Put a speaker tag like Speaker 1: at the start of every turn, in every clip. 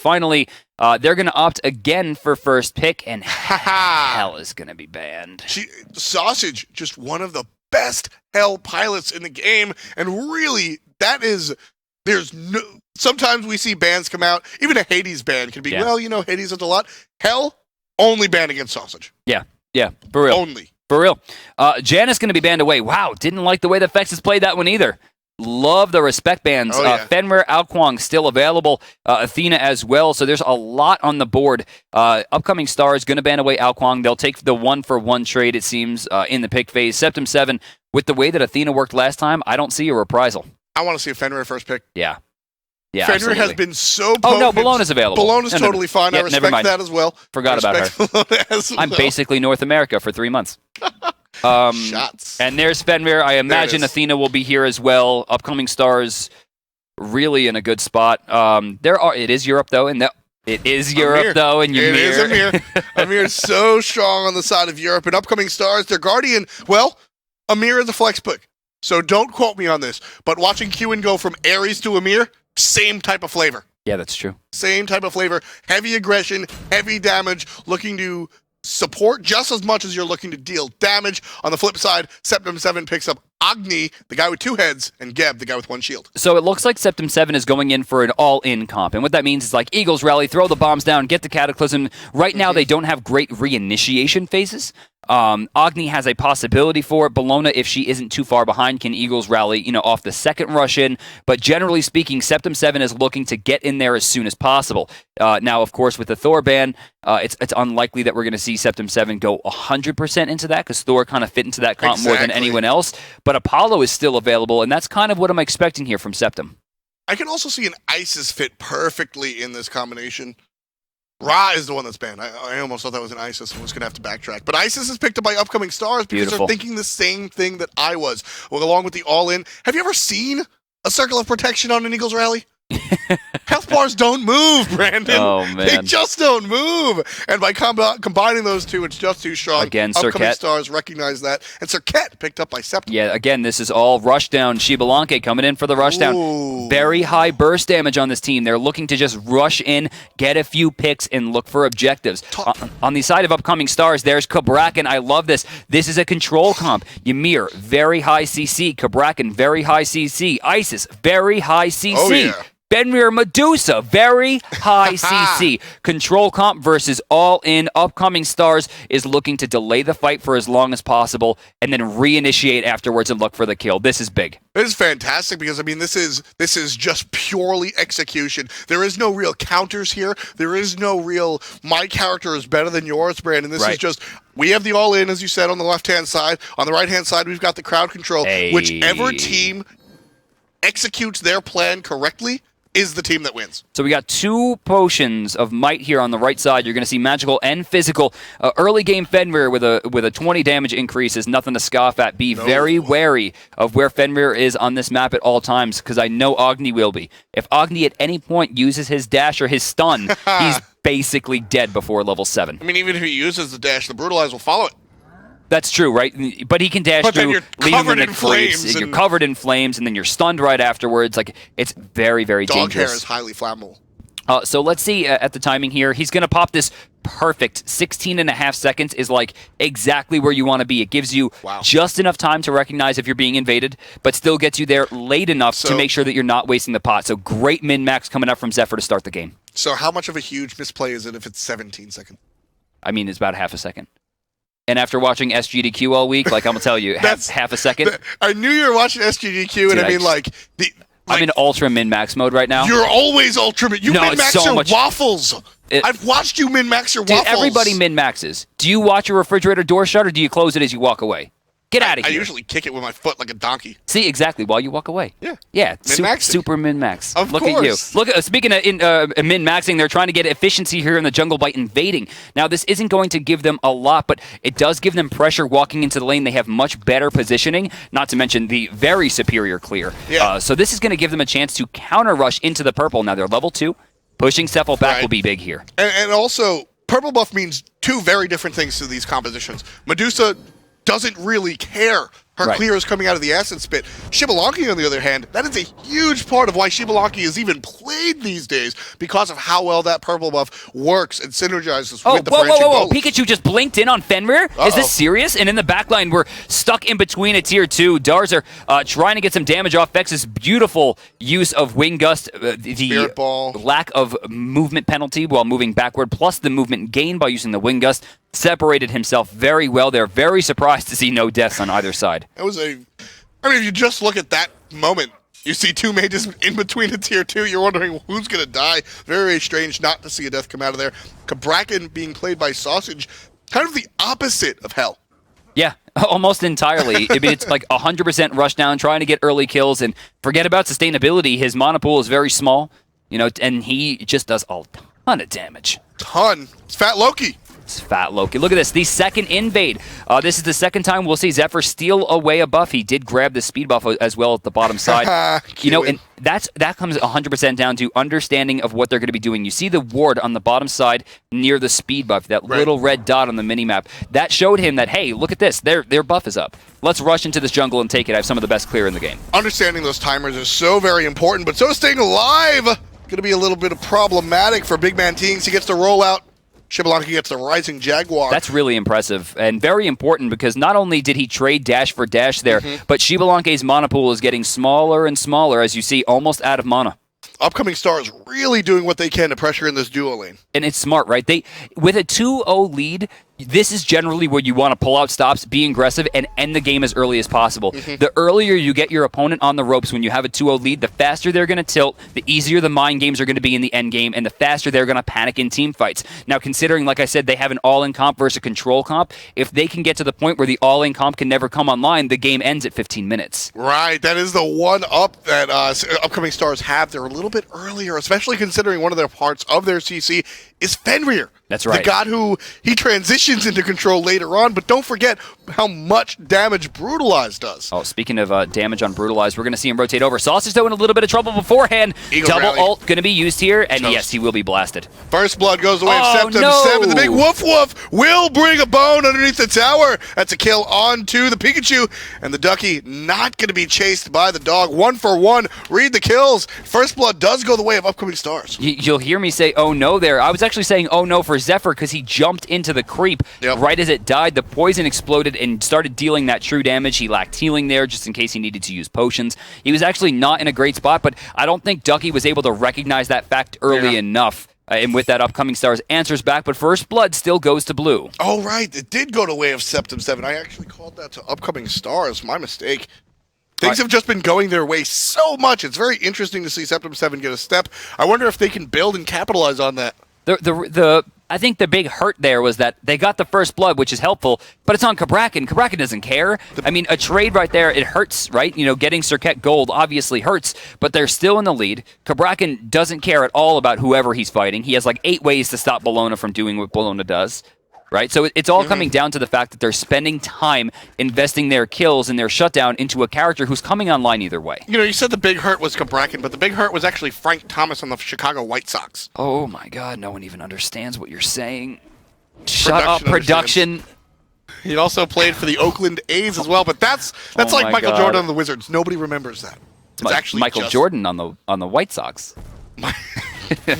Speaker 1: finally, they're going to opt again for first pick, and Hell is going to be banned.
Speaker 2: Sausage, just one of the best Hell pilots in the game, and really, there's no... Sometimes we see bans come out, even a Hades ban can be, Hades has a lot. Hell, only banned against Sausage.
Speaker 1: Yeah, for real.
Speaker 2: Only.
Speaker 1: For real. Janus going to be banned away. Wow, didn't like the way the Fexes played that one either. Love the respect bans. Fenrir, Alkwang still available. Athena as well. So there's a lot on the board. Upcoming Stars going to ban away Alkwang. They'll take the 1-for-1 trade, it seems, in the pick phase. Septem 7, with the way that Athena worked last time, I don't see a reprisal.
Speaker 2: I want to see a Fenrir first pick.
Speaker 1: Yeah,
Speaker 2: Fenrir
Speaker 1: absolutely.
Speaker 2: has been so potent.
Speaker 1: Oh, no, Bologna's available.
Speaker 2: Bologna's totally fine. I respect that as well.
Speaker 1: Forgot about her. I'm basically North America for 3 months.
Speaker 2: Shots.
Speaker 1: And there's Fenrir. I imagine Athena will be here as well. Upcoming Stars really in a good spot. It is Europe though, and it is Europe though, and Ymir.
Speaker 2: It is Ymir. Ymir is so strong on the side of Europe. And Upcoming Stars, their Guardian. Well, Ymir is a flex pick, so don't quote me on this. But watching Qin go from Ares to Ymir, same type of flavor.
Speaker 1: Yeah, that's true.
Speaker 2: Same type of flavor. Heavy aggression, heavy damage, looking to support just as much as you're looking to deal damage. On the flip side, Septem 7 picks up Agni, the guy with 2 heads, and Geb, the guy with 1 shield.
Speaker 1: So it looks like Septem 7 is going in for an all-in comp. And what that means is like Eagles rally, throw the bombs down, get the Cataclysm. Right now, they don't have great reinitiation phases. Agni has a possibility for it. Bologna, if she isn't too far behind, can Eagles rally, off the second rush in. But generally speaking, Septem 7 is looking to get in there as soon as possible. Now, of course, with the Thor ban, it's unlikely that we're going to see Septem 7 go 100% into that because Thor kind of fit into that comp more than anyone else. But Apollo is still available, and that's kind of what I'm expecting here from Septem.
Speaker 2: I can also see an Isis fit perfectly in this combination. Ra is the one that's banned. I almost thought that was an Isis and was going to have to backtrack. But Isis is picked up by Upcoming Stars because they're thinking the same thing that I was. Well, along with the all-in. Have you ever seen a Circle of Protection on an Eagles rally? Health bars don't move, Brandon.
Speaker 1: Oh, man.
Speaker 2: They just don't move. And by combining those two, it's just too strong.
Speaker 1: Again,
Speaker 2: Upcoming
Speaker 1: Serket.
Speaker 2: Stars recognize that. And Serket picked up by Septem.
Speaker 1: Yeah, again, this is all rushdown. Shibalanke coming in for the rushdown.
Speaker 2: Ooh.
Speaker 1: Very high burst damage on this team. They're looking to just rush in, get a few picks, and look for objectives. On the side of Upcoming Stars, there's Kabrakan. I love this. This is a control comp. Ymir, very high CC. Kabrakan, very high CC. Isis, very high CC.
Speaker 2: Oh, yeah.
Speaker 1: Benrir Medusa, very high CC. Control comp versus all-in. Upcoming Stars is looking to delay the fight for as long as possible and then reinitiate afterwards and look for the kill. This is big.
Speaker 2: This is fantastic because, this is just purely execution. There is no real counters here. There is no real, my character is better than yours, Brandon. This is just, we have the all-in, as you said, on the left-hand side. On the right-hand side, we've got the crowd control.
Speaker 1: Hey.
Speaker 2: Whichever team executes their plan correctly is the team that wins.
Speaker 1: So we got 2 potions of might here on the right side. You're going to see magical and physical. Early game Fenrir with a 20 damage increase is nothing to scoff at. Be very wary of where Fenrir is on this map at all times because I know Agni will be. If Agni at any point uses his dash or his stun, he's basically dead before level 7.
Speaker 2: Even if he uses the dash, the Brutalize will follow it.
Speaker 1: That's true, right? But he can dash through,
Speaker 2: you're
Speaker 1: leaving
Speaker 2: covered
Speaker 1: in
Speaker 2: in flames,
Speaker 1: and you're covered in flames, and then you're stunned right afterwards. It's very, very
Speaker 2: Dog
Speaker 1: dangerous.
Speaker 2: hair is highly flammable.
Speaker 1: So let's see at the timing here. He's going to pop this perfect. 16.5 seconds is exactly where you want to be. It gives you just enough time to recognize if you're being invaded, but still gets you there late enough to make sure that you're not wasting the pot. So great min-max coming up from Zephyr to start the game.
Speaker 2: So how much of a huge misplay is it if it's 17 seconds?
Speaker 1: It's about half a second. And after watching SGDQ all week, I'm going to tell you, half a second.
Speaker 2: I knew you were watching SGDQ, and
Speaker 1: I'm in ultra min-max mode right now.
Speaker 2: You're always ultra min. You min-max
Speaker 1: so
Speaker 2: your
Speaker 1: much
Speaker 2: waffles. I've watched you min-max your waffles.
Speaker 1: Everybody min-maxes. Do you watch your refrigerator door shut, or do you close it as you walk away? Get out of here.
Speaker 2: I usually kick it with my foot like a donkey.
Speaker 1: See, exactly, while you walk away.
Speaker 2: Yeah.
Speaker 1: Super min-max.
Speaker 2: Of
Speaker 1: course. At you. Look at speaking of min-maxing, they're trying to get efficiency here in the jungle by invading. Now, this isn't going to give them a lot, but it does give them pressure walking into the lane. They have much better positioning, not to mention the very superior clear.
Speaker 2: Yeah.
Speaker 1: So this is going to give them a chance to counter-rush into the purple. Now, they're level 2. Pushing Cephal back will be big here.
Speaker 2: And also, purple buff means 2 very different things to these compositions. Medusa doesn't really care. Her clear is coming out of the acid spit. Xbalanque, on the other hand, that is a huge part of why Xbalanque is even played these days, because of how well that purple buff works and synergizes with the branching bullets.
Speaker 1: Pikachu just blinked in on Fenrir? Is this serious? And in the backline, we're stuck in between a tier 2. Darzer trying to get some damage off Vex's beautiful use of Wing Gust,
Speaker 2: Spirit Ball.
Speaker 1: Lack of movement penalty while moving backward, plus the movement gain by using the Wing Gust, separated himself very well. They're very surprised to see no deaths on either side.
Speaker 2: It was if you just look at that moment, you see two mages in between a tier 2, you're wondering who's going to die. Very strange not to see a death come out of there. Cabrakan being played by Sausage, kind of the opposite of Hell.
Speaker 1: Yeah, almost entirely. I mean, it's like 100% rush down, trying to get early kills, and forget about sustainability. His mana pool is very small, and he just does a ton of damage.
Speaker 2: It's Fat Loki.
Speaker 1: It's Fat Loki. Look at this. The second invade. This is the second time we'll see Zephyr steal away a buff. He did grab the speed buff as well at the bottom side. And that comes 100% down to understanding of what they're going to be doing. You see the ward on the bottom side near the speed buff, that little red dot on the minimap. That showed him that, hey, look at this. Their buff is up. Let's rush into this jungle and take it. I have some of the best clear in the game.
Speaker 2: Understanding those timers is so very important, but so is staying alive. Going to be a little bit of problematic for Big Man Teens. He gets the rollout. Xbalanque gets the Rising Jaguar.
Speaker 1: That's really impressive and very important, because not only did he trade dash for dash there, but Xbalanque's mana pool is getting smaller and smaller, as you see, almost out of mana.
Speaker 2: Upcoming Stars really doing what they can to pressure in this duo lane.
Speaker 1: And it's smart, right? With a 2-0 lead, this is generally where you want to pull out stops, be aggressive, and end the game as early as possible. The earlier you get your opponent on the ropes when you have a 2-0 lead, the faster they're going to tilt, the easier the mind games are going to be in the end game, and the faster they're going to panic in team fights. Now, considering, like I said, they have an all-in comp versus a control comp, if they can get to the point where the all-in comp can never come online, the game ends at 15 minutes.
Speaker 2: Right, that is the one up that Upcoming Stars have. They're a little bit earlier, especially considering one of their parts of their CC is Fenrir.
Speaker 1: That's right.
Speaker 2: The god who he transitions into control later on, but don't forget how much damage Brutalize does.
Speaker 1: Oh, speaking of damage on Brutalize, we're going to see him rotate over. Sausage, though, in a little bit of trouble beforehand. Double ult going to be used here, and yes, he will be blasted.
Speaker 2: First blood goes away of Septem. 7. The big woof woof will bring a bone underneath the tower. That's a kill onto the Pikachu, and the Ducky not going to be chased by the dog. 1 for 1. Read the kills. First blood does go the way of Upcoming Stars.
Speaker 1: You'll hear me say, oh no there. I was actually saying, oh no for Zephyr, because he jumped into the creep right as it died. The poison exploded and started dealing that true damage. He lacked healing there just in case he needed to use potions. He was actually not in a great spot, but I don't think Ducky was able to recognize that fact early enough. And with that, Upcoming Stars answers back, but First Blood still goes to blue.
Speaker 2: Oh, right. It did go the way of Septem 7. I actually called that to Upcoming Stars. My mistake. Things have just been going their way so much. It's very interesting to see Septem 7 get a step. I wonder if they can build and capitalize on that.
Speaker 1: I think the big hurt there was that they got the first blood, which is helpful, but it's on Cabrakan. Cabrakan doesn't care. I mean, a trade right there, it hurts, right? Getting Circuit Gold obviously hurts, but they're still in the lead. Cabrakan doesn't care at all about whoever he's fighting. He has like 8 ways to stop Bologna from doing what Bologna does. Right? So it's all coming down to the fact that they're spending time investing their kills and their shutdown into a character who's coming online either way.
Speaker 2: You said the big hurt was Cabrakan, but the big hurt was actually Frank Thomas on the Chicago White Sox.
Speaker 1: Oh my God, no one even understands what you're saying. Shut up, production.
Speaker 2: He also played for the Oakland A's as well, but that's like Michael Jordan on the Wizards. Nobody remembers that.
Speaker 1: It's actually Michael Jordan on the White Sox.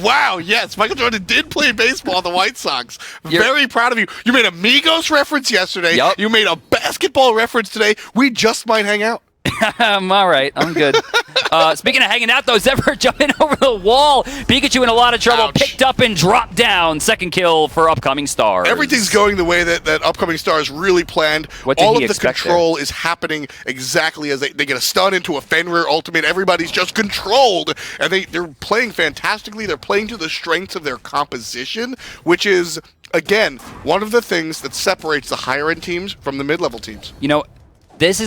Speaker 2: Wow, yes, Michael Jordan did play baseball on the White Sox. Very proud of you. You made a Migos reference yesterday.
Speaker 1: Yep.
Speaker 2: You made a basketball reference today. We just might hang out.
Speaker 1: I'm all right. I'm good. Speaking of hanging out, though, Zephyr jumping over the wall. Pikachu in a lot of trouble.
Speaker 2: Ouch.
Speaker 1: Picked up and dropped down. Second kill for Upcoming Stars.
Speaker 2: Everything's going the way that Upcoming Stars really planned. All of the control is happening exactly as they get a stun into a Fenrir ultimate. Everybody's just controlled, and they're playing fantastically. They're playing to the strengths of their composition, which is, again, one of the things that separates the higher-end teams from the mid-level teams.
Speaker 1: This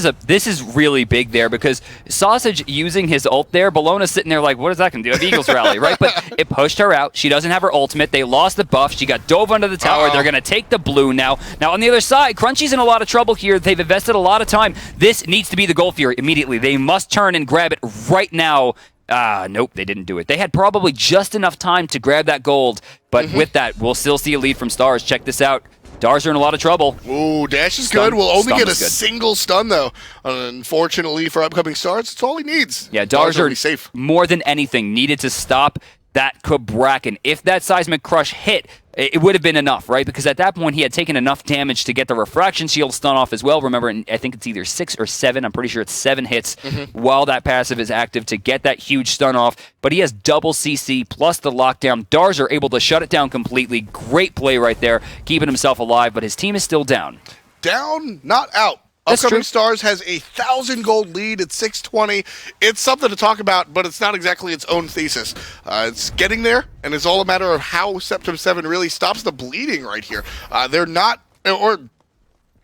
Speaker 1: is really big there, because Sausage using his ult there, Bologna's sitting there like, what is that going to do? An Eagles rally, right? But it pushed her out. She doesn't have her ultimate. They lost the buff. She got dove under the tower. They're going to take the blue now. Now, on the other side, Crunchy's in a lot of trouble here. They've invested a lot of time. This needs to be the goal for you immediately. They must turn and grab it right now. Nope, they didn't do it. They had probably just enough time to grab that gold, but with that, we'll still see a lead from Stars. Check this out. Darzer in a lot of trouble.
Speaker 2: Ooh, dash is good. We'll only get a single stun, though. Unfortunately for upcoming stars, it's all he needs.
Speaker 1: Yeah, Darzer,
Speaker 2: be safe.
Speaker 1: More than anything, needed to stop that Cabrakan. If that Seismic Crush hit, it would have been enough, right? Because at that point, he had taken enough damage to get the Refraction Shield stun off as well. Remember, I think it's either 6 or 7. I'm pretty sure it's 7 hits while that passive is active to get that huge stun off. But he has double CC plus the lockdown. Darzer able to shut it down completely. Great play right there, keeping himself alive, but his team is still down.
Speaker 2: Down, not out. Upcoming Stars has a 1,000 gold lead at 620. It's something to talk about, but it's not exactly its own thesis. It's getting there, and it's all a matter of how Septem 7 really stops the bleeding right here. They're not, or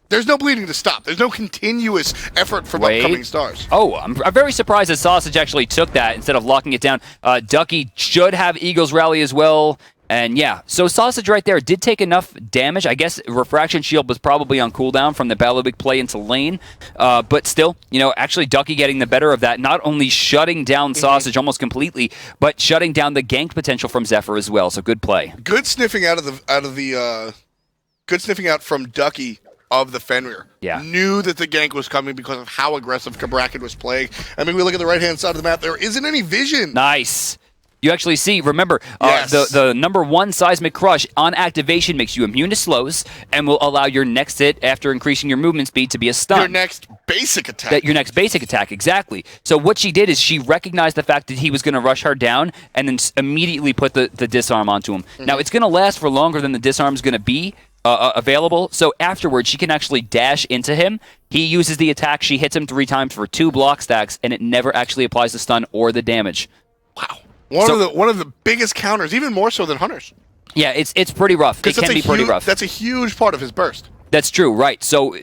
Speaker 2: there's no bleeding to stop. There's no continuous effort from Upcoming Stars.
Speaker 1: Oh, I'm very surprised that Sausage actually took that instead of locking it down. Ducky should have Eagles Rally as well. And yeah, so Sausage right there did take enough damage. I guess Refraction Shield was probably on cooldown from the Balubik play into lane. But still, actually Ducky getting the better of that, not only shutting down Sausage almost completely, but shutting down the gank potential from Zephyr as well. So good play.
Speaker 2: Good sniffing out good sniffing out from Ducky of the Fenrir.
Speaker 1: Yeah.
Speaker 2: Knew that the gank was coming because of how aggressive Cabrakan was playing. I mean, we look at the right-hand side of the map, there isn't any vision.
Speaker 1: Nice. You actually see, remember, the number 1 Seismic Crush on activation makes you immune to slows and will allow your next hit after increasing your movement speed to be a stun.
Speaker 2: Your next basic attack.
Speaker 1: Your next basic attack, exactly. So what she did is she recognized the fact that he was going to rush her down and then immediately put the disarm onto him. Now, it's going to last for longer than the disarm is going to be available, so afterwards she can actually dash into him. He uses the attack, she hits him 3 times for 2 block stacks, and it never actually applies the stun or the damage.
Speaker 2: Wow. One of the biggest counters, even more so than Hunters.
Speaker 1: Yeah, it's pretty rough. It can be pretty rough.
Speaker 2: That's a huge part of his burst.
Speaker 1: That's true, right. So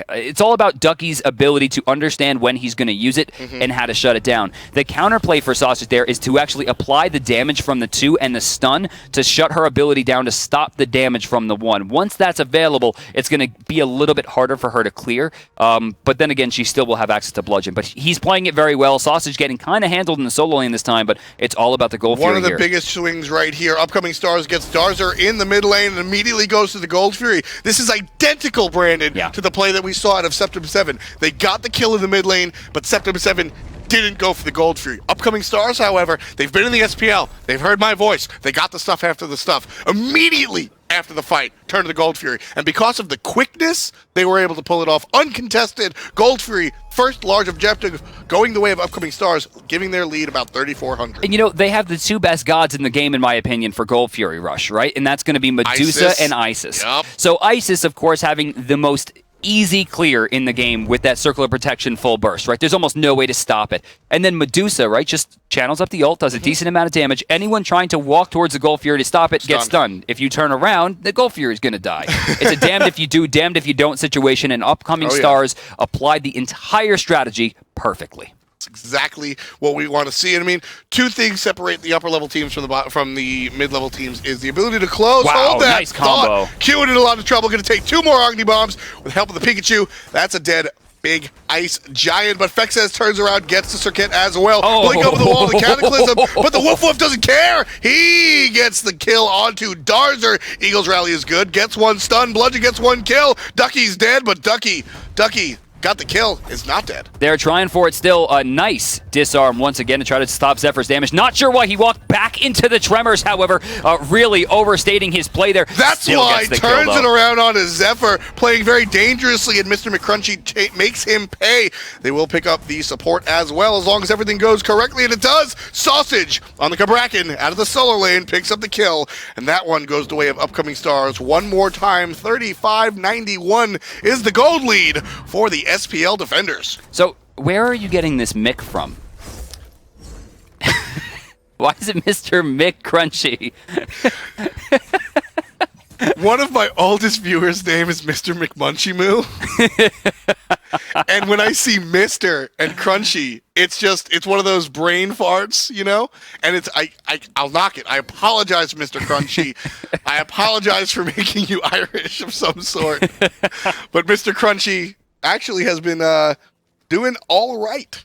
Speaker 1: it's all about Ducky's ability to understand when he's going to use it and how to shut it down. The counterplay for Sausage there is to actually apply the damage from the 2 and the stun to shut her ability down to stop the damage from the 1. Once that's available, it's going to be a little bit harder for her to clear. But then again, she still will have access to Bludgeon. But he's playing it very well. Sausage getting kind of handled in the solo lane this time, but it's all about the Gold Fury.
Speaker 2: One of the biggest swings right here. Upcoming Stars gets Darzer in the mid lane and immediately goes to the Gold Fury. This is identical, Brandon, to the play that we saw out of Septem 7. They got the kill in the mid lane, but Septem 7 didn't go for the Gold Fury. Upcoming Stars, however, they've been in the SPL. They've heard my voice. They got the stuff after the stuff. Immediately after the fight, turned to the Gold Fury. And because of the quickness, they were able to pull it off. Uncontested, Gold Fury, first large objective, going the way of Upcoming Stars, giving their lead about 3,400.
Speaker 1: And they have the 2 best gods in the game, in my opinion, for Gold Fury Rush, right? And that's going to be Medusa and Isis.
Speaker 2: Yep.
Speaker 1: So Isis, of course, having the most easy clear in the game with that Circle of Protection full burst, right? There's almost no way to stop it. And then Medusa, right, just channels up the ult, does a decent amount of damage. Anyone trying to walk towards the Gold Fury to stop it gets stunned. If you turn around, the Gold Fury is going to die. It's a damned if you do, damned if you don't situation, and Upcoming Stars applied the entire strategy perfectly.
Speaker 2: Exactly what we want to see. And I mean, 2 things separate the upper level teams from the mid level teams is the ability to close.
Speaker 1: Wow,
Speaker 2: Hold that
Speaker 1: nice combo.
Speaker 2: Q in a lot of trouble. Going to take 2 more Agni bombs with help of the Pikachu. That's a dead big ice giant. But Fexes turns around, gets the circuit as well. Blink over the wall, the Cataclysm, but the Woof Woof doesn't care. He gets the kill onto Darzer. Eagles Rally is good. Gets 1 stun. Bludgeon gets 1 kill. Ducky's dead, but Ducky got the kill, is not dead.
Speaker 1: They're trying for it still. A nice disarm once again to try to stop Zephyr's damage. Not sure why he walked back into the Tremors, however, really overstating his play there.
Speaker 2: That's why he turns it around on his Zephyr, playing very dangerously, and Mr. McCrunchy makes him pay. They will pick up the support as well, as long as everything goes correctly, and it does. Sausage on the Cabrakan out of the solo lane, picks up the kill, and that one goes the way of Upcoming Stars. One more time, 35-91 is the gold lead for the SPL defenders.
Speaker 1: So, where are you getting this Mick from? Why is it Mr. Mick Crunchy?
Speaker 2: One of my oldest viewers' name is Mr. McMunchymoo. And when I see Mr. and Crunchy, it's one of those brain farts, And I'll knock it. I apologize, Mr. Crunchy. I apologize for making you Irish of some sort. But Mr. Crunchy actually has been doing all right.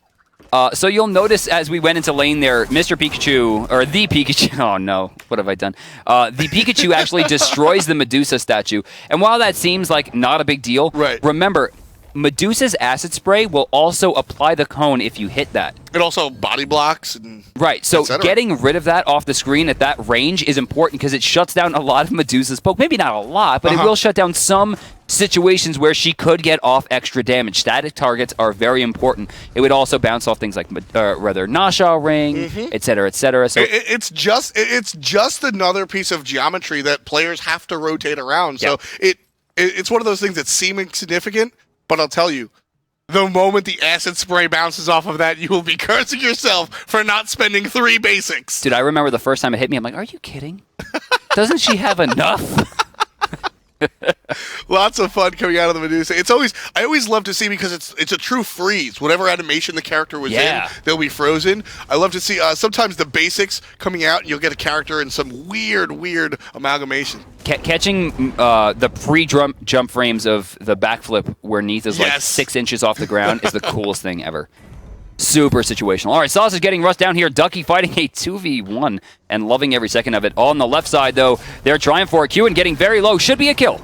Speaker 1: So you'll notice as we went into lane there, Mr. Pikachu, or the Pikachu, oh no, what have I done? The Pikachu actually destroys the Medusa statue. And while that seems like not a big deal, remember, Medusa's acid spray will also apply the cone if you hit that.
Speaker 2: It also body blocks. And
Speaker 1: so getting rid of that off the screen at that range is important because it shuts down a lot of Medusa's poke. Maybe not a lot, but it will shut down some situations where she could get off extra damage. Static targets are very important. It would also bounce off things like Nasha Ring, etc., etc. So
Speaker 2: it's just another piece of geometry that players have to rotate around. So it's one of those things that seem insignificant, but I'll tell you, the moment the acid spray bounces off of that, you will be cursing yourself for not spending 3 basics.
Speaker 1: Dude, I remember the first time it hit me, I'm like, are you kidding? Doesn't she have enough?
Speaker 2: Lots of fun coming out of the Medusa. I always love to see because it's a true freeze. Whatever animation the character was in, they'll be frozen. I love to see sometimes the basics coming out and you'll get a character in some weird amalgamation.
Speaker 1: Catching the pre-jump frames of the backflip where Neath is like 6 inches off the ground is the coolest thing ever. Super situational. All right, Sausage getting rushed down here. Ducky fighting a 2v1 and loving every second of it. On the left side, though, they're trying for a Q and getting very low. Should be a kill.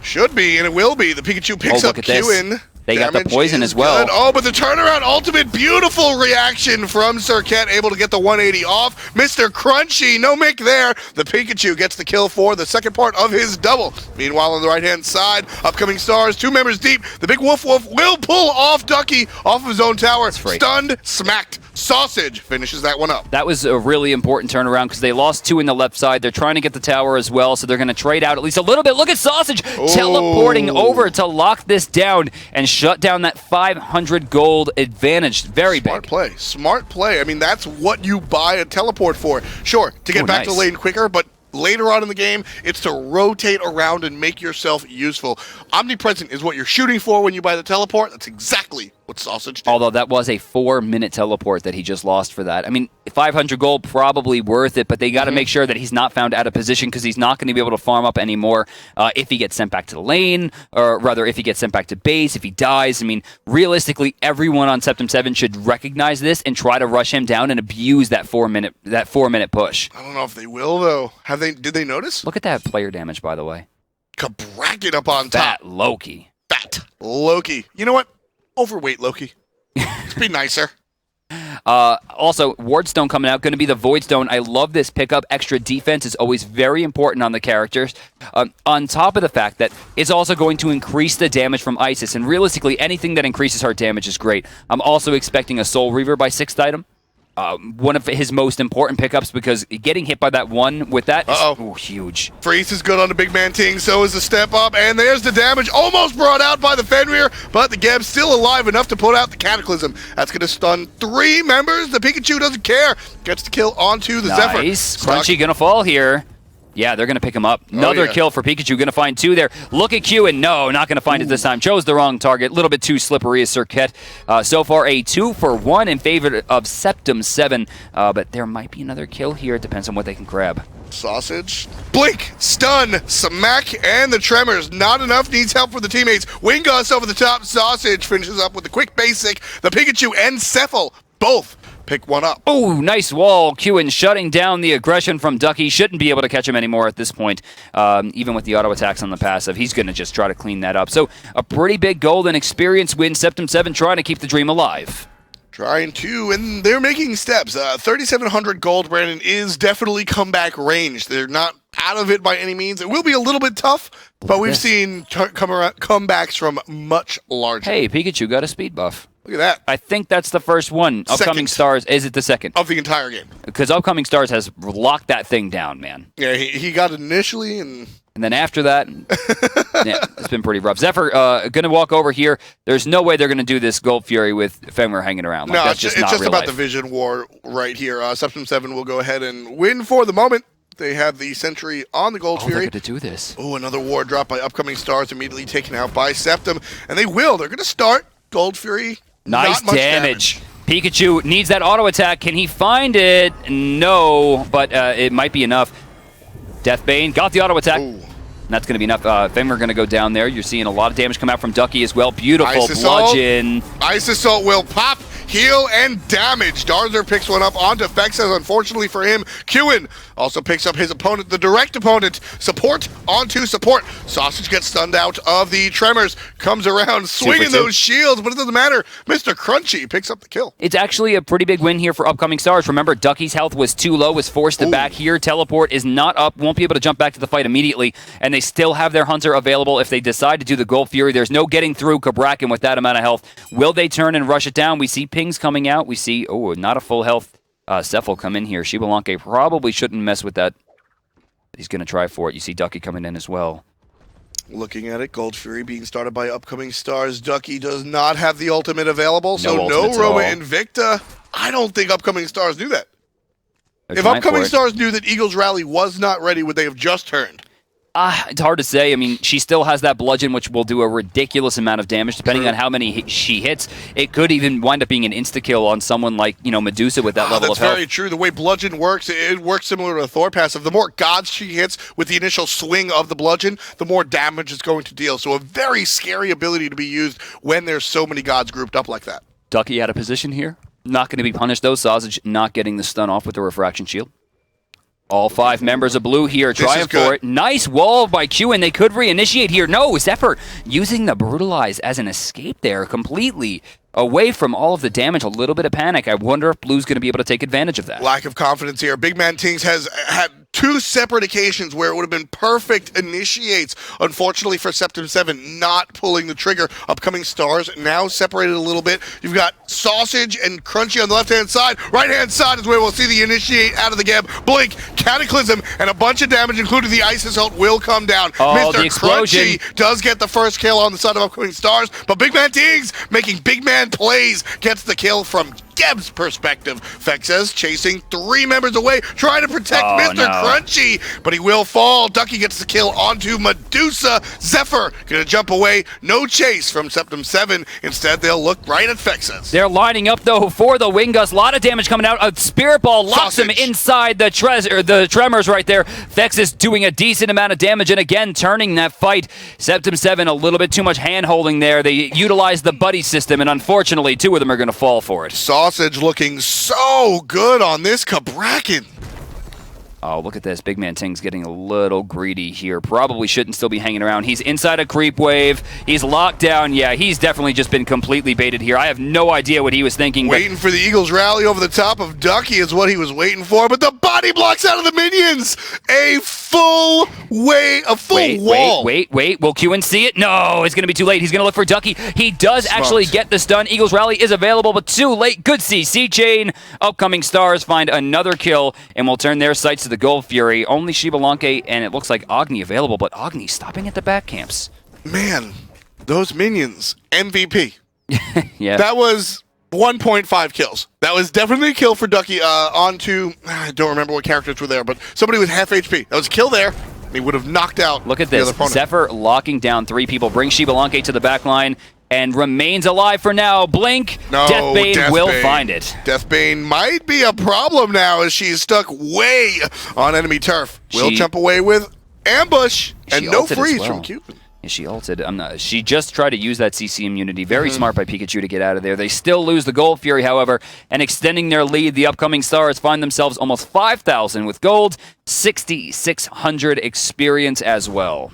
Speaker 2: Should be, and it will be. The Pikachu picks up Q in.
Speaker 1: They got the poison as well.
Speaker 2: Good. Oh, but the turnaround ultimate, beautiful reaction from Sirket, able to get the 180 off. Mr. Crunchy, no make there. The Pikachu gets the kill for the second part of his double. Meanwhile, on the right-hand side, upcoming stars, 2 members deep. The big Wolf will pull off Ducky off of his own tower. Stunned, smacked. Sausage finishes that one up.
Speaker 1: That was a really important turnaround because they lost 2 in the left side. They're trying to get the tower as well, so they're going to trade out at least a little bit. Look at Sausage teleporting over to lock this down and shut down that 500 gold advantage. Very big.
Speaker 2: Smart play. I mean, that's what you buy a teleport for. Sure, to get back to lane quicker, but later on in the game, it's to rotate around and make yourself useful. Omnipresent is what you're shooting for when you buy the teleport. That's exactly what Sausage did.
Speaker 1: Although that was a 4-minute teleport that he just lost for that. I mean, 500 gold, probably worth it, but they got to make sure that he's not found out of position because he's not going to be able to farm up anymore if he gets sent back to the lane, or rather if he gets sent back to base, if he dies. I mean, realistically, everyone on Septem 7 should recognize this and try to rush him down and abuse that 4-minute push.
Speaker 2: I don't know if they will, though. Did they notice?
Speaker 1: Look at that player damage, by the way.
Speaker 2: Bracket up on top.
Speaker 1: Fat Loki.
Speaker 2: You know what? Overweight Loki. Let's be nicer.
Speaker 1: Also, Wardstone coming out, going to be the Void Stone. I love this pickup. Extra defense is always very important on the characters. On top of the fact that it's also going to increase the damage from Isis, and realistically, anything that increases her damage is great. I'm also expecting a Soul Reaver by 6th item. One of his most important pickups because getting hit by that one with that is huge.
Speaker 2: Freeze is good on the big man ting, so is the step up, and there's the damage almost brought out by the Fenrir, but the Geb's still alive enough to put out the Cataclysm. That's going to stun 3 members. The Pikachu doesn't care. Gets the kill onto the Zephyr.
Speaker 1: Crunchy going to fall here. Yeah, they're going to pick him up. Another kill for Pikachu. Going to find 2 there. Look at Q, and no, not going to find it this time. Chose the wrong target. A little bit too slippery as Sirket. So far, a 2-for-1 in favor of Septem 7. But there might be another kill here. It depends on what they can grab.
Speaker 2: Sausage. Blink, stun, smack, and the tremors. Not enough. Needs help for the teammates. Wingus over the top. Sausage finishes up with the quick basic. The Pikachu and Cephal both pick one up.
Speaker 1: Oh, nice wall. Qin shutting down the aggression from Ducky. Shouldn't be able to catch him anymore at this point. Even with the auto attacks on the passive, he's going to just try to clean that up. So a pretty big golden experience win. Septem 7 trying to keep the dream alive.
Speaker 2: Trying to, and they're making steps. 3,700 gold, Brandon, is definitely comeback range. They're not out of it by any means. It will be a little bit tough, but we've seen comebacks from much larger.
Speaker 1: Hey, Pikachu got a speed buff.
Speaker 2: Look at that.
Speaker 1: I think that's the first one. Upcoming Stars, is it the second?
Speaker 2: Of the entire game.
Speaker 1: Because Upcoming Stars has locked that thing down, man.
Speaker 2: Yeah, he got it initially, and
Speaker 1: then after that, yeah, it's been pretty rough. Zephyr going to walk over here. There's no way they're going to do this Gold Fury with Fenrir hanging around. Like,
Speaker 2: no,
Speaker 1: that's
Speaker 2: it's just about the Vision War right here. Septem 7 will go ahead and win for the moment. They have the Sentry on the Gold Fury.
Speaker 1: They're going to do this.
Speaker 2: Oh, another War drop by Upcoming Stars, immediately taken out by Septem. And they will. They're going to start Gold Fury.
Speaker 1: Nice damage. Pikachu needs that auto attack. Can he find it? No, but it might be enough. Deathbane got the auto attack. Ooh. That's going to be enough. Fenrir going to go down there. You're seeing a lot of damage come out from Ducky as well. Beautiful bludgeon.
Speaker 2: Ice Assault will pop. heal, and damage. Darzer picks one up onto Fexes, unfortunately for him. Qin also picks up his opponent, the direct opponent. Support onto support. Sausage gets stunned out of the tremors, comes around swinging those shields, but it doesn't matter. Mr. Crunchy picks up the kill.
Speaker 1: It's actually a pretty big win here for Upcoming Stars. Remember, Ducky's health was too low, was forced to back here. Teleport is not up, won't be able to jump back to the fight immediately, and they still have their Hunter available if they decide to do the Gold Fury. There's no getting through Kabrakan with that amount of health. Will they turn and rush it down? We see pings coming out. We see, not a full health Cephal come in here. Shibalanke probably shouldn't mess with that. He's going to try for it. You see Ducky coming in as well.
Speaker 2: Looking at it, Gold Fury being started by Upcoming Stars. Ducky does not have the ultimate available, so no Roma Invicta. I don't think Upcoming Stars knew that. If Upcoming Stars knew that Eagles Rally was not ready, would they have just turned?
Speaker 1: It's hard to say. I mean, she still has that bludgeon, which will do a ridiculous amount of damage, depending on how many she hits. It could even wind up being an insta-kill on someone like, Medusa with that level of health.
Speaker 2: That's very true. The way bludgeon works, it works similar to a Thor passive. The more gods she hits with the initial swing of the bludgeon, the more damage it's going to deal. So a very scary ability to be used when there's so many gods grouped up like that.
Speaker 1: Ducky out of position here. Not going to be punished, though. Sausage not getting the stun off with the refraction shield. All 5 members of blue here trying for it. Nice wall by Qin. They could reinitiate here. No, Zephyr using the Brutalize as an escape there completely. Away from all of the damage, a little bit of panic. I wonder if Blue's going to be able to take advantage of that.
Speaker 2: Lack of confidence here. Big Man Tings has had 2 separate occasions where it would have been perfect initiates. Unfortunately for Septem 7, not pulling the trigger. Upcoming Stars now separated a little bit. You've got Sausage and Crunchy on the left-hand side. Right-hand side is where we'll see the initiate out of the gap. Blink, Cataclysm, and a bunch of damage, including the Isis ult, will come down.
Speaker 1: Oh,
Speaker 2: Mr.
Speaker 1: the explosion.
Speaker 2: Crunchy does get the first kill on the side of Upcoming Stars, but Big Man Tings making Big Man plays, gets the kill from Geb's perspective. Fexes chasing 3 members away, trying to protect Mr. Crunchy, but he will fall. Ducky gets the kill onto Medusa. Zephyr gonna jump away. No chase from Septem 7. Instead, they'll look right at Fexes.
Speaker 1: They're lining up, though, for the Wingus. A lot of damage coming out. A Spirit Ball locks him inside the Tremors right there. Fexes doing a decent amount of damage, and again, turning that fight. Septem 7, a little bit too much hand-holding there. They utilized the buddy system, and unfortunately, 2 of them are going to fall for it.
Speaker 2: Sausage looking so good on this Kabrakan.
Speaker 1: Oh, look at this. Big Man Ting's getting a little greedy here. Probably shouldn't still be hanging around. He's inside a creep wave. He's locked down. Yeah, he's definitely just been completely baited here. I have no idea what he was thinking.
Speaker 2: Waiting for the Eagles rally over the top of Ducky is what he was waiting for, but the body blocks out of the minions. A full wall.
Speaker 1: Wait. Will Qin see it? No, it's going to be too late. He's going to look for Ducky. He does actually get the stun. Eagles rally is available, but too late. Good CC chain. Upcoming Stars find another kill and will turn their sights to the Gold Fury. Only Shibalanke and it looks like Agni available, but Agni stopping at the back camps.
Speaker 2: Man, those minions, MVP.
Speaker 1: Yeah.
Speaker 2: That was 1.5 kills. That was definitely a kill for Ducky onto, I don't remember what characters were there, but somebody with half HP. That was a kill there. He would have knocked out
Speaker 1: Look at this. Zephyr locking down 3 people, brings Shibalanke to the back line, and remains alive for now. Blink.
Speaker 2: No,
Speaker 1: Deathbane will find it.
Speaker 2: Deathbane might be a problem now as she's stuck way on enemy turf. Will jump away with ambush and no freeze from Cupid.
Speaker 1: Yeah, she ulted. She just tried to use that CC immunity. Very smart by Pikachu to get out of there. They still lose the Gold Fury, however, and extending their lead, the Upcoming Stars find themselves almost 5,000 with gold, 6,600 experience as well.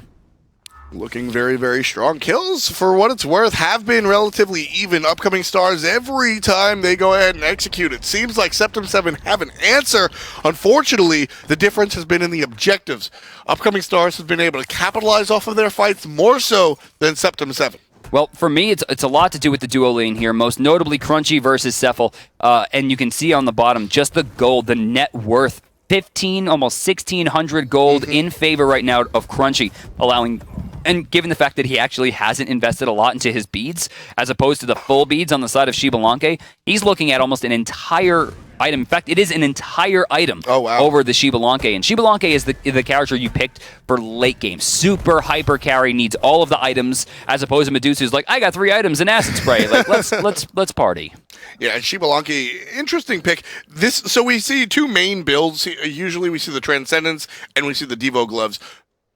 Speaker 2: Looking very, very strong. Kills, for what it's worth, have been relatively even. Upcoming Stars, every time they go ahead and execute, it seems like Septem 7 have an answer. Unfortunately, the difference has been in the objectives. Upcoming Stars has been able to capitalize off of their fights more so than Septem 7.
Speaker 1: Well, for me, it's a lot to do with the duo lane here, most notably Crunchy versus Cephal. And you can see on the bottom just the gold, the net worth. 15, almost 1,600 gold in favor right now of Crunchy, allowing... And given the fact that he actually hasn't invested a lot into his beads, as opposed to the full beads on the side of Shibalanke, he's looking at almost an entire item. In fact, it is an entire item over the Shibalanke. And Shibalanke is the character you picked for late game. Super hyper carry, needs all of the items, as opposed to Medusa, who's like, I got 3 items in acid spray. Like, let's party.
Speaker 2: Yeah, and Shibalanke, interesting pick. So we see 2 main builds. Usually we see the Transcendence and we see the Devo gloves.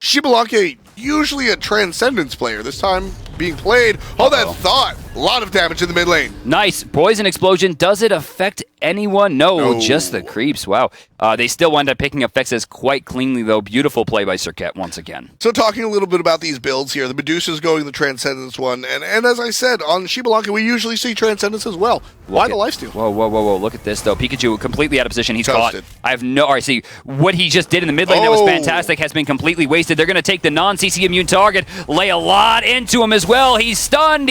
Speaker 2: Shibalanke, usually a Transcendence player, this time being played. Hold that thought. A lot of damage in the mid lane.
Speaker 1: Nice. Poison explosion. Does it affect anyone? No, just the creeps. Wow. They still wind up picking up Vexes quite cleanly, though. Beautiful play by Serket once again.
Speaker 2: So talking a little bit about these builds here, the Medusa's going the Transcendence one, and as I said, on Shibalanka, we usually see Transcendence as well. Why the lifesteal?
Speaker 1: Whoa. Look at this, though. Pikachu completely out of position. He's
Speaker 2: Toasted.
Speaker 1: caught. I have no... All right, see, what he just did in the mid lane, that was fantastic, has been completely wasted. They're going to take the non-CC immune target, lay a lot into him as well. He's stunned,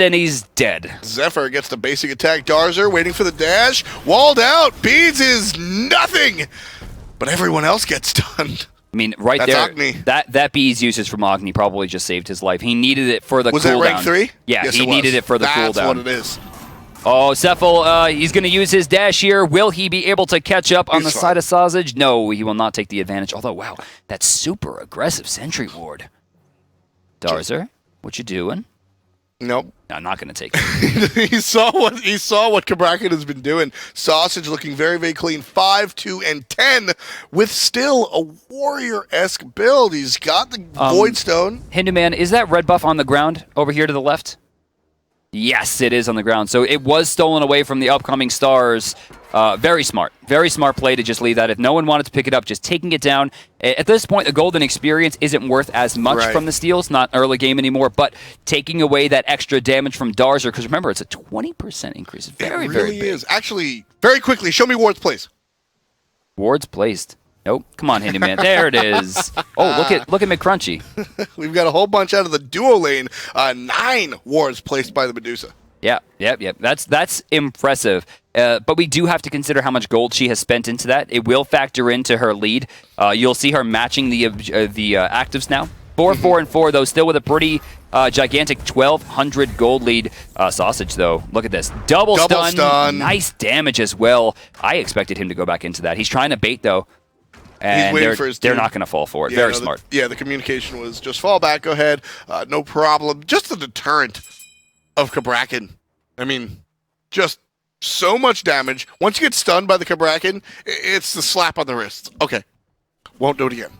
Speaker 1: and he's dead.
Speaker 2: Zephyr gets the basic attack. Darzer waiting for the dash. Walled out. Beads is nothing. But everyone else gets stunned.
Speaker 1: I mean, right
Speaker 2: That's
Speaker 1: there,
Speaker 2: Agni.
Speaker 1: that Bees usage from Agni probably just saved his life. He needed it for the cooldown.
Speaker 2: Was that rank 3?
Speaker 1: Yeah,
Speaker 2: yes,
Speaker 1: he needed it for the cooldown.
Speaker 2: That's what it is.
Speaker 1: Oh, Cephal, he's going to use his dash here. Will he be able to catch up on the side of Sausage? No, he will not take the advantage. Although, wow, that's super aggressive Sentry Ward. Darzer, what you doing?
Speaker 2: Nope.
Speaker 1: No, I'm not going to take it.
Speaker 2: he saw what Cabrakan has been doing. Sausage looking very, very clean. 5, 2, and 10 with still a warrior-esque build. He's got the Void Stone.
Speaker 1: Hinduman, is that red buff on the ground over here to the left? Yes, it is on the ground. So it was stolen away from the upcoming stars. Very smart play to just leave that. If no one wanted to pick it up, just taking it down. At this point, the golden experience isn't worth as much from the steals. Not early game anymore, but taking away that extra damage from Darzer, because remember, it's a 20% increase. Very, very big.
Speaker 2: It really is. Actually, very quickly, show me wards, please.
Speaker 1: Wards placed. Nope. Come on, Handyman. There it is. Oh, look at McCrunchy.
Speaker 2: We've got a whole bunch out of the duo lane. 9 wards placed by the Medusa.
Speaker 1: Yep. That's impressive. But we do have to consider how much gold she has spent into that. It will factor into her lead. You'll see her matching the actives now. 4, 4, and 4, though, still with a pretty gigantic 1,200 gold lead. Sausage, though, look at this. Double stun. Nice damage as well. I expected him to go back into that. He's trying to bait, though. And they're not going to fall for it. Very smart.
Speaker 2: The communication was just fall back, go ahead, no problem. Just the deterrent of Cabrakan. I mean, just so much damage. Once you get stunned by the Cabrakan, it's the slap on the wrist. Okay, won't do it again.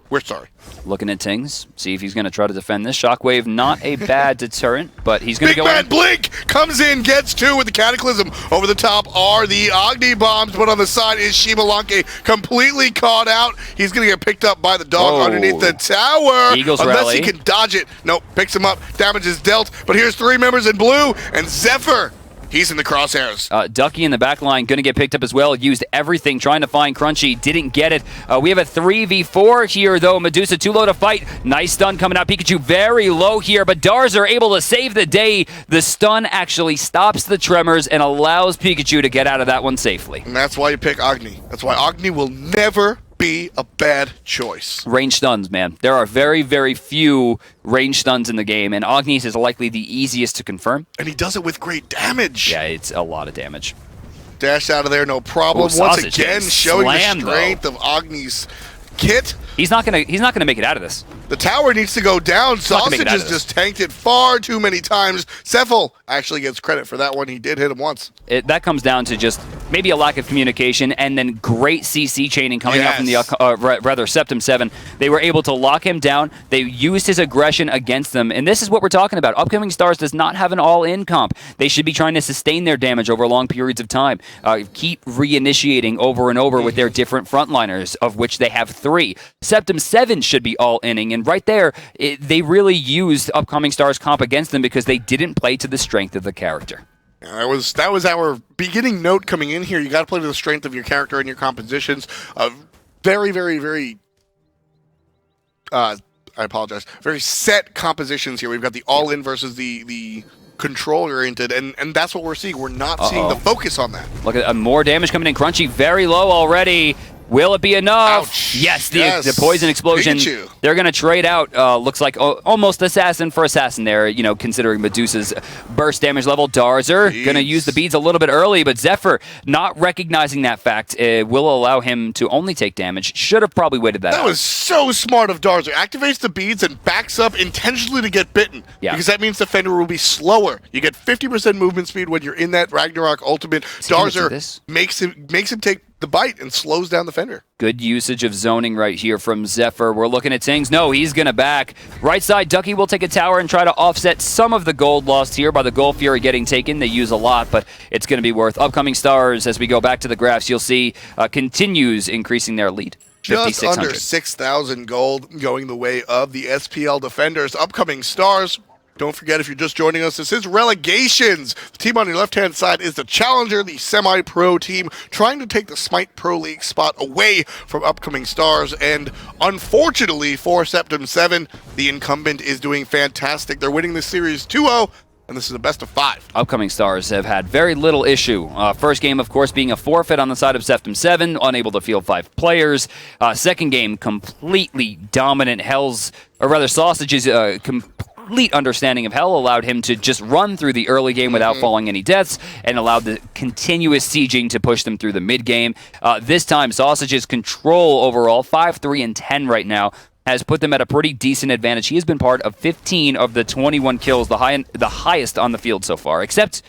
Speaker 2: We're sorry.
Speaker 1: Looking at Tings, see if he's going to try to defend this. Shockwave, not a bad deterrent, but he's going to go in.
Speaker 2: Big Bad Blink comes in, gets 2 with the Cataclysm. Over the top are the Agni Bombs, but on the side is Shibalanka completely caught out. He's going to get picked up by the dog underneath the tower.
Speaker 1: Eagles
Speaker 2: unless
Speaker 1: rally.
Speaker 2: He can dodge it. Nope, picks him up. Damage is dealt, but here's 3 members in blue, and Zephyr. He's in the crosshairs.
Speaker 1: Ducky in the back line, going to get picked up as well. Used everything, trying to find Crunchy. Didn't get it. We have a 3v4 here, though. Medusa too low to fight. Nice stun coming out. Pikachu very low here, but Darzer able to save the day. The stun actually stops the tremors and allows Pikachu to get out of that one safely.
Speaker 2: And that's why you pick Agni. That's why Agni will never be a bad choice.
Speaker 1: Range stuns, man. There are very, very few range stuns in the game, and Agni's is likely the easiest to confirm.
Speaker 2: And he does it with great damage.
Speaker 1: Yeah, it's a lot of damage.
Speaker 2: Dash out of there, no problem. Once again, showing the strength of Agni's kit.
Speaker 1: He's not gonna make it out of this.
Speaker 2: The tower needs to go down. Sausage has just tanked it far too many times. Cephal actually gets credit for that one. He did hit him once.
Speaker 1: That comes down to just maybe a lack of communication and then great CC chaining coming out from the Septem 7. They were able to lock him down. They used his aggression against them. And this is what we're talking about. Upcoming Stars does not have an all-in comp. They should be trying to sustain their damage over long periods of time. Keep reinitiating over and over with their different frontliners, of which they have 3. Septem 7 should be all-inning. And right there, they really used Upcoming Stars comp against them because they didn't play to the strength of the character.
Speaker 2: That was our beginning note coming in here. You got to play to the strength of your character and your compositions. Very, very, very. I apologize. Very set compositions here. We've got the all-in versus the control-oriented, and that's what we're seeing. We're not seeing the focus on that.
Speaker 1: Look at more damage coming in. Crunchy very low already. Will it be enough?
Speaker 2: Ouch.
Speaker 1: Yes, the poison explosion.
Speaker 2: Pikachu.
Speaker 1: They're going to trade out. Looks like almost assassin for assassin there, considering Medusa's burst damage level. Darzer going to use the beads a little bit early, but Zephyr, not recognizing that fact, will allow him to only take damage. Should have probably waited that out.
Speaker 2: That was so smart of Darzer. Activates the beads and backs up intentionally to get bitten. Yeah. Because that means the Fender will be slower. You get 50% movement speed when you're in that Ragnarok ultimate. Darzer makes him take the bite and slows down the Fender.
Speaker 1: Good usage of zoning right here from Zephyr. We're looking at Tings. No, he's going to back. Right side, Ducky will take a tower and try to offset some of the gold lost here by the Gold Fury getting taken. They use a lot, but it's going to be worth. Upcoming Stars, as we go back to the graphs, you'll see continues increasing their lead.
Speaker 2: Just under 6,000 gold going the way of the SPL Defenders. Upcoming Stars. Don't forget, if you're just joining us, this is Relegations. The team on your left-hand side is the Challenger, the semi-pro team, trying to take the SMITE Pro League spot away from Upcoming Stars. And unfortunately for Septem 7, the incumbent is doing fantastic. They're winning the series 2-0. And this is a best of 5.
Speaker 1: Upcoming Stars have had very little issue. First game, of course, being a forfeit on the side of Septem 7, unable to field 5 players. Second game, completely dominant. Sausage's complete understanding of Hell allowed him to just run through the early game without falling any deaths, and allowed the continuous sieging to push them through the mid game. This time, Sausage's control overall, 5-3 and 10 right now, has put them at a pretty decent advantage. He has been part of 15 of the 21 kills, the highest on the field so far, except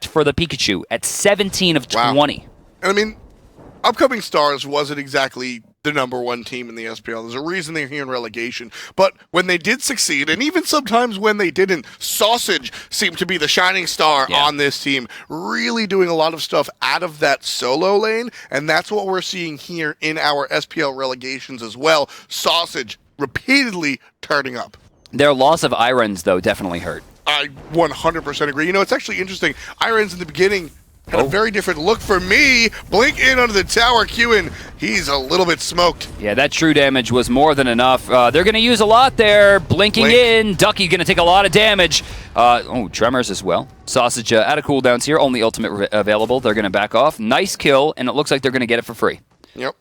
Speaker 1: for the Pikachu at 17 of 20.
Speaker 2: Wow. And I mean, Upcoming Stars wasn't exactly the #1 team in the SPL. There's a reason they're here in relegation. But when they did succeed, and even sometimes when they didn't, Sausage seemed to be the shining star on this team, really doing a lot of stuff out of that solo lane, and that's what we're seeing here in our SPL relegations as well. Sausage repeatedly turning up.
Speaker 1: Their loss of Irons, though, definitely hurt.
Speaker 2: I 100% agree. You know, it's actually interesting. Irons in the beginning had a very different look for me. Blink in under the tower, Q, he's a little bit smoked.
Speaker 1: Yeah, that true damage was more than enough. They're going to use a lot there. Blinking in. Ducky going to take a lot of damage. Tremors as well. Sausage out of cooldowns here. Only ultimate available. They're going to back off. Nice kill, and it looks like they're going to get it for free.
Speaker 2: Yep.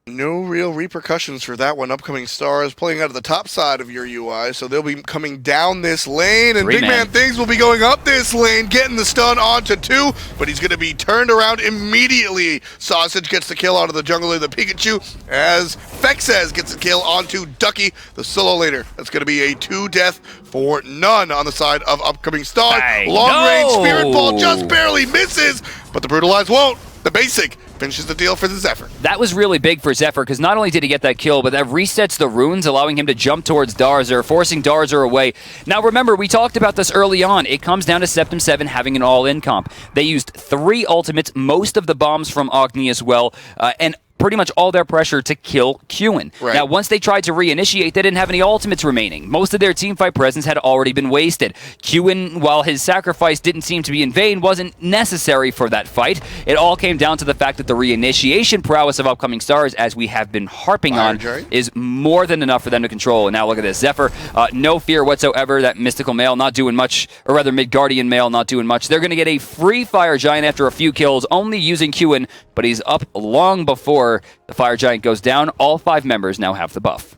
Speaker 2: No real repercussions for that one. Upcoming Stars playing out of the top side of your UI, so they'll be coming down this lane, and Big Man Things will be going up this lane, getting the stun onto 2, but he's going to be turned around immediately. Sausage gets the kill onto the jungler, the Pikachu, as Fexes gets the kill onto Ducky, the solo laner. That's going to be a 2-death for none on the side of Upcoming Stars. Long-range Spirit Ball just barely misses, but the Brutalize won't. The basic finishes the deal for the Zephyr.
Speaker 1: That was really big for Zephyr, because not only did he get that kill, but that resets the runes, allowing him to jump towards Darzer, forcing Darzer away. Now remember, we talked about this early on. It comes down to Septem 7 having an all-in comp. They used 3 ultimates, most of the bombs from Agni as well, and pretty much all their pressure to kill Qin.
Speaker 2: Right.
Speaker 1: Now, once they tried to reinitiate, they didn't have any ultimates remaining. Most of their teamfight presence had already been wasted. Qin, while his sacrifice didn't seem to be in vain, wasn't necessary for that fight. It all came down to the fact that the reinitiation prowess of Upcoming Stars, as we have been harping on, is more than enough for them to control. And now look at this. Zephyr, no fear whatsoever. That Mystical Male not doing much, or rather Midgardian Male not doing much. They're going to get a free Fire Giant after a few kills, only using Qin, but he's up long before the Fire Giant goes down. All 5 members now have the buff.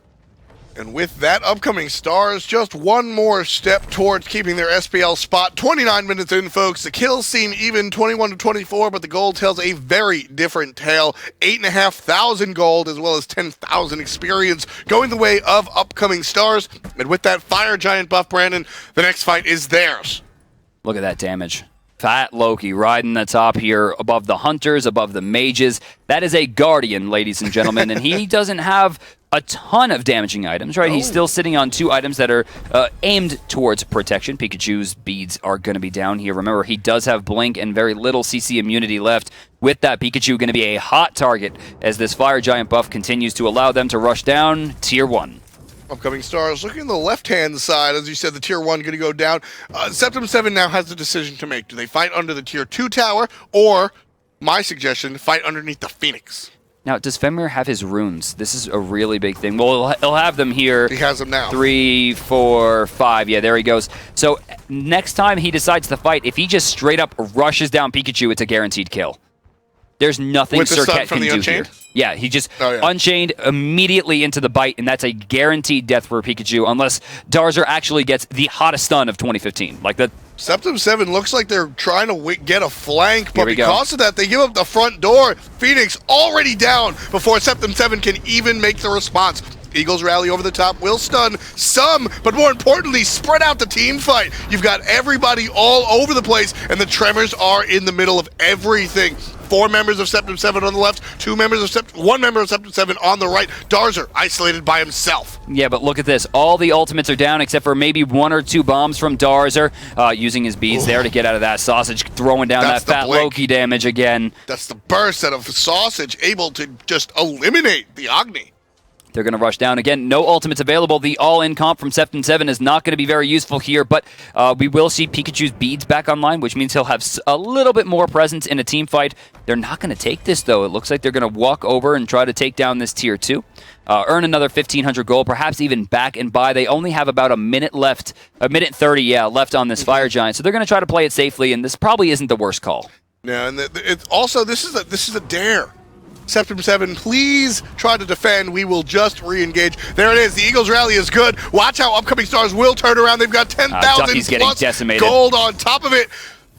Speaker 2: And with that, Upcoming Stars just one more step towards keeping their SPL spot. 29 minutes in, folks. The kills seem even 21-24, but the gold tells a very different tale. 8,500 gold as well as 10,000 experience going the way of Upcoming Stars. And with that Fire Giant buff, Brandon, the next fight is theirs.
Speaker 1: Look at that damage. Fat Loki riding the top here above the Hunters, above the Mages. That is a Guardian, ladies and gentlemen, and he doesn't have a ton of damaging items, right? He's still sitting on 2 items that are aimed towards protection. Pikachu's beads are going to be down here. Remember, he does have Blink and very little CC immunity left. With that, Pikachu going to be a hot target as this Fire Giant buff continues to allow them to rush down Tier 1.
Speaker 2: Upcoming Stars, looking on the left-hand side, as you said, the Tier 1 going to go down. Septem 7 now has the decision to make. Do they fight under the Tier 2 tower, or, my suggestion, fight underneath the Phoenix?
Speaker 1: Now, does Fenrir have his runes? This is a really big thing. Well, he'll have them here.
Speaker 2: He has them now.
Speaker 1: 3, 4, 5. Yeah, there he goes. So, next time he decides to fight, if he just straight up rushes down Pikachu, it's a guaranteed kill. There's nothing Serket can do here. Yeah, he just Unchained immediately into the bite, and that's a guaranteed death for Pikachu, unless Darzer actually gets the hottest stun of 2015. Like that.
Speaker 2: Septem 7 looks like they're trying to get a flank, but because of that, they give up the front door. Phoenix already down before Septem 7 can even make the response. Eagles rally over the top, will stun some, but more importantly, spread out the team fight. You've got everybody all over the place, and the Tremors are in the middle of everything. 4 members of Septem 7 on the left, 1 member of Septem 7 on the right. Darzer isolated by himself.
Speaker 1: Yeah, but look at this. All the ultimates are down except for maybe 1 or 2 bombs from Darzer, using his beads there to get out of that. Sausage throwing down that fat Loki damage again.
Speaker 2: That's the burst out of Sausage, able to just eliminate the Agni.
Speaker 1: They're going to rush down. Again, no ultimates available. The all-in comp from Septem 7 is not going to be very useful here, but we will see Pikachu's beads back online, which means he'll have a little bit more presence in a team fight. They're not going to take this, though. It looks like they're going to walk over and try to take down this Tier 2. Earn another 1,500 gold, perhaps even back and buy. They only have about a minute left, a minute 30, left on this Fire Giant, so they're going to try to play it safely, and this probably isn't the worst call.
Speaker 2: No, and it's also, this is a dare. Septem 7, please try to defend. We will just re-engage. There it is. The Eagles rally is good. Watch how upcoming stars will turn around. They've got 10,000 plus gold on top of it.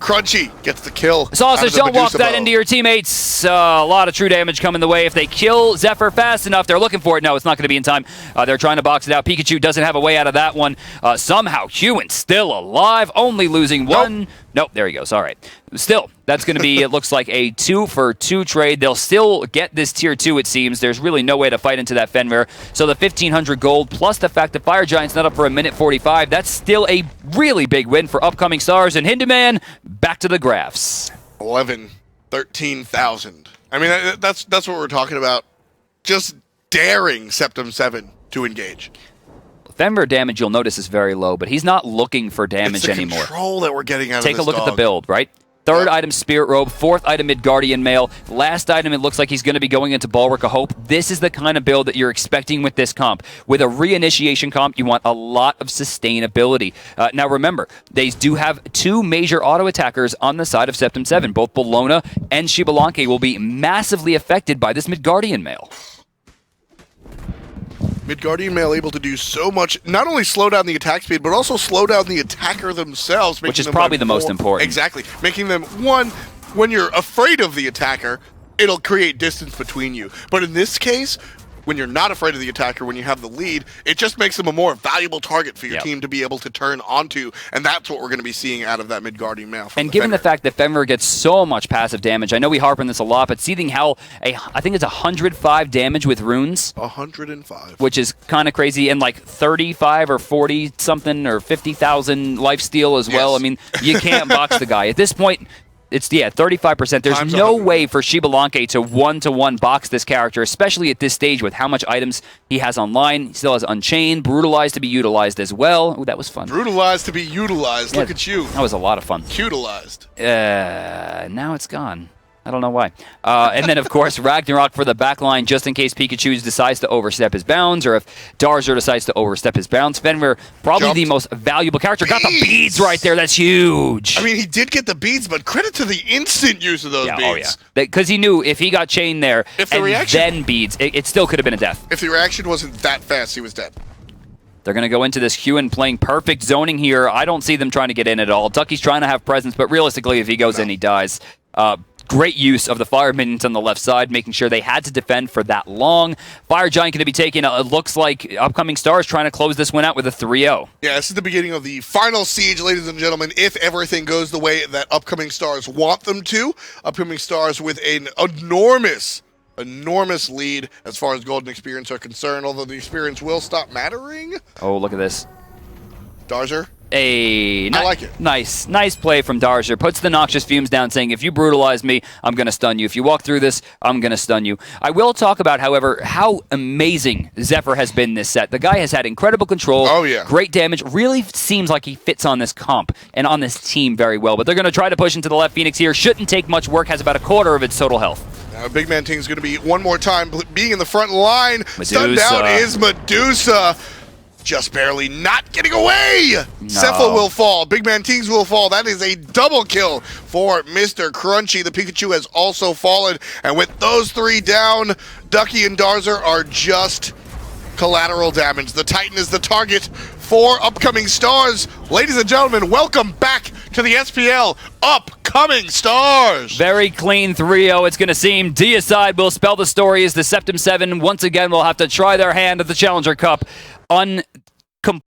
Speaker 2: Crunchy gets the kill.
Speaker 1: Sausage, don't walk that into your teammates. A lot of true damage coming the way. If they kill Zephyr fast enough, they're looking for it. No, it's not going to be in time. They're trying to box it out. Pikachu doesn't have a way out of that one. Somehow, Hewin still alive, only losing one. Nope, there he goes. All right. Still, that's going to be, it looks like a 2-for-2 trade. They'll still get this Tier 2, it seems. There's really no way to fight into that Fenrir. So the 1,500 gold, plus the fact that Fire Giant's not up for a minute 45, that's still a really big win for upcoming stars. And Hinduman, back to the graphs.
Speaker 2: 11, 13,000. I mean, that's what we're talking about. Just daring Septem 7 to engage.
Speaker 1: Fenrir damage, you'll notice, is very low, but he's not looking for damage anymore.
Speaker 2: It's the control that we're getting out of this
Speaker 1: Take a look
Speaker 2: dog.
Speaker 1: at the build, right? Third item, Spirit Robe. Fourth item, Midgardian Mail. Last item, it looks like he's going to be going into Bulwark of Hope. This is the kind of build that you're expecting with this comp. With a reinitiation comp, you want a lot of sustainability. Now remember, they do have 2 major auto attackers on the side of Septem 7. Both Bologna and Shibalanke will be massively affected by this Midgardian Mail.
Speaker 2: Midgardian Mail able to do so much, not only slow down the attack speed, but also slow down the attacker themselves.
Speaker 1: Which is probably the most important.
Speaker 2: Exactly. Making them, one, when you're afraid of the attacker, it'll create distance between you. But in this case, when you're not afraid of the attacker, when you have the lead, it just makes them a more valuable target for your team to be able to turn onto, and that's what we're going to be seeing out of that Midgardian Mail.
Speaker 1: And given the fact that Fenrir gets so much passive damage, I know we harp on this a lot, but Seething Hell, I think it's 105 damage with runes.
Speaker 2: 105.
Speaker 1: Which is kind of crazy, and like 35 or 40 something or 50,000 lifesteal as well. I mean, you can't box the guy. At this point, it's 35%. There's no way for Shibalanke to one-to-one box this character, especially at this stage with how much items he has online. He still has Unchained, Brutalized to be utilized as well. Ooh, that was fun.
Speaker 2: Brutalized to be utilized. Look at you.
Speaker 1: That was a lot of fun.
Speaker 2: Utilized.
Speaker 1: Now it's gone. I don't know why. And then, of course, Ragnarok for the backline, just in case Pikachu decides to overstep his bounds, or if Darzer decides to overstep his bounds. Fenrir, probably the most valuable character. Got the beads right there. That's huge.
Speaker 2: I mean, he did get the beads, but credit to the instant use of those beads.
Speaker 1: Oh, yeah. Because he knew if he got chained there then beads, it still could have been a death.
Speaker 2: If the reaction wasn't that fast, he was dead.
Speaker 1: They're going to go into this Hewin playing perfect zoning here. I don't see them trying to get in at all. Ducky's trying to have presence, but realistically, if he goes in, he dies. Great use of the Fire Minions on the left side, making sure they had to defend for that long. Fire Giant going to be taken. It looks like upcoming stars trying to close this one out with a 3-0.
Speaker 2: Yeah, this is the beginning of the final siege, ladies and gentlemen. If everything goes the way that upcoming stars want them to, upcoming stars with an enormous lead as far as golden experience are concerned, although the experience will stop mattering.
Speaker 1: Oh, look at this.
Speaker 2: Darzer.
Speaker 1: I
Speaker 2: like it.
Speaker 1: Nice play from Darzer. Puts the Noxious Fumes down, saying, if you brutalize me, I'm going to stun you. If you walk through this, I'm going to stun you. I will talk about, however, how amazing Zephyr has been this set. The guy has had incredible control.
Speaker 2: Oh, yeah.
Speaker 1: Great damage. Really seems like he fits on this comp and on this team very well. But they're going to try to push into the left. Phoenix here shouldn't take much work. Has about a quarter of its total health.
Speaker 2: Big Man Ting is going to be one more time being in the front line.
Speaker 1: Medusa.
Speaker 2: Stunned down is Medusa. Just barely not getting away.
Speaker 1: No.
Speaker 2: Cephala will fall. Big Man Tings will fall. That is a double kill for Mr. Crunchy. The Pikachu has also fallen. And with those 3 down, Ducky and Darzer are just collateral damage. The Titan is the target for upcoming stars. Ladies and gentlemen, welcome back to the SPL Upcoming Stars.
Speaker 1: Very clean 3-0, it's going to seem. Deicide will spell the story as the Septem 7 once again will have to try their hand at the Challenger Cup.